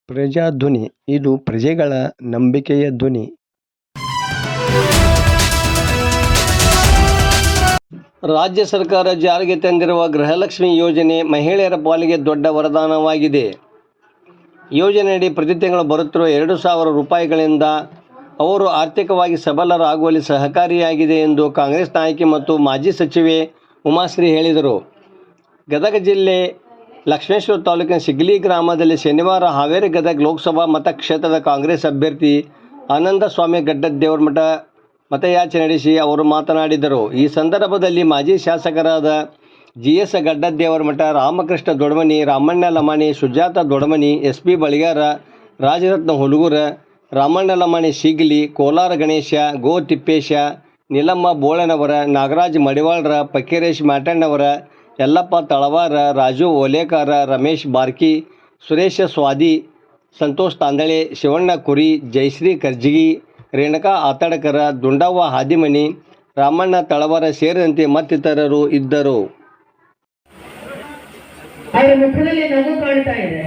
ಪ್ರಜಾಧ್ವನಿ ಇದು ಪ್ರಜೆಗಳ ನಂಬಿಕೆಯ ಧ್ವನಿ. ರಾಜ್ಯ ಸರ್ಕಾರ ಜಾರಿಗೆ ತಂದಿರುವ ಗೃಹಲಕ್ಷ್ಮಿ ಯೋಜನೆ ಮಹಿಳೆಯರ ಪಾಲಿಗೆ ದೊಡ್ಡ ವರದಾನವಾಗಿದೆ. ಯೋಜನೆಯಡಿ ಪ್ರತಿ ತಿಂಗಳು ಬರುತ್ತಿರುವ 2,000 ರೂಪಾಯಿಗಳಿಂದ ಅವರು ಆರ್ಥಿಕವಾಗಿ ಸಬಲರಾಗುವಲ್ಲಿ ಸಹಕಾರಿಯಾಗಿದೆ ಎಂದು ಕಾಂಗ್ರೆಸ್ ನಾಯಕಿ ಮತ್ತು ಮಾಜಿ ಸಚಿವೆ ಉಮಾಶ್ರೀ ಹೇಳಿದರು. ಗದಗ ಜಿಲ್ಲೆ ಲಕ್ಷ್ಮೇಶ್ವರ ತಾಲೂಕಿನ ಸಿಗ್ಲಿ ಗ್ರಾಮದಲ್ಲಿ ಶನಿವಾರ ಹಾವೇರಿ ಗದಗ ಲೋಕಸಭಾ ಮತಕ್ಷೇತ್ರದ ಕಾಂಗ್ರೆಸ್ ಅಭ್ಯರ್ಥಿ ಆನಂದಸ್ವಾಮಿ ಗಡ್ಡದೇವರಮಠ ಮತಯಾಚನೆ ನಡೆಸಿ ಅವರು ಮಾತನಾಡಿದರು. ಈ ಸಂದರ್ಭದಲ್ಲಿ ಮಾಜಿ ಶಾಸಕರಾದ GS ಗಡ್ಡದೇವರಮಠ, ರಾಮಕೃಷ್ಣ ದೊಡ್ಮನಿ, ರಾಮಣ್ಣ ಲಮಾಣಿ, ಸುಜಾತ ದೊಡ್ಮನಿ, SP ಬಳಿಗಾರ, ರಾಜರತ್ನ ಹುಲಗೂರ, ರಾಮಣ್ಣ ಲಮಾಣಿ ಸಿಗ್ಲಿ, ಕೋಲಾರ ಗಣೇಶ, ಗೋ ತಿಪ್ಪೇಶ, ನೀಲಮ್ಮ ಬೋಳನವರ, ನಾಗರಾಜ್ ಮಡಿವಾಳರ, ಫಕೀರೇಶ್ ಮ್ಯಾಟಣ್ಣವರ, ಯಲ್ಲಪ್ಪ ತಳವಾರ, ರಾಜು ಓಲೇಕಾರ, ರಮೇಶ್ ಬಾರ್ಕಿ, ಸುರೇಶ ಸ್ವಾದಿ, ಸಂತೋಷ್ ತಾಂದಳೆ, ಶಿವಣ್ಣ ಕುರಿ, ಜಯಶ್ರೀ ಕರ್ಜಿಗಿ, ರೇಣುಕಾ ಆತಡಕರ, ದುಂಡವ್ವ ಹಾದಿಮನಿ, ರಾಮಣ್ಣ ತಳವಾರ ಸೇರಿದಂತೆ ಮತ್ತಿತರರು ಇದ್ದರು. ಅವರ ಮುಖದಲ್ಲಿ ನಗು ಕಾಣ್ತಾ ಇದೆ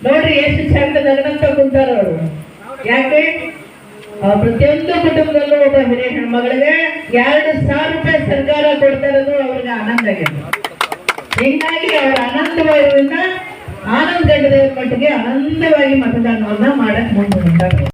ನೋಡ್ರಿ, ಎಷ್ಟು ಚಂದ ನಗನಂತ ಕುಂತಾರ ಅವರು. ಯಾಕೆ ಪ್ರತಿಯೊಂದು ಕುಟುಂಬದಲ್ಲೂ ಒಬ್ಬ ಹಿರಿಯ ಹೆಣ್ಮಗಳಿಗೆ 2,000 ರೂಪಾಯಿ ಸರ್ಕಾರ ಕೊಡ್ತಾ ಇರೋದು ಅವ್ರಿಗೆ ಆನಂದ ಆಗಿದೆ. ಹೀಗಾಗಿ ಅವರ ಆನಂದವಾಗಿರೋದ್ರಿಂದ ಆನಂದ ಗಡ್ಡದೇವರ ಮಟ್ಟಿಗೆ ಆನಂದವಾಗಿ ಮತದಾನವನ್ನ ಮಾಡಕ್ ಮುಂದೆ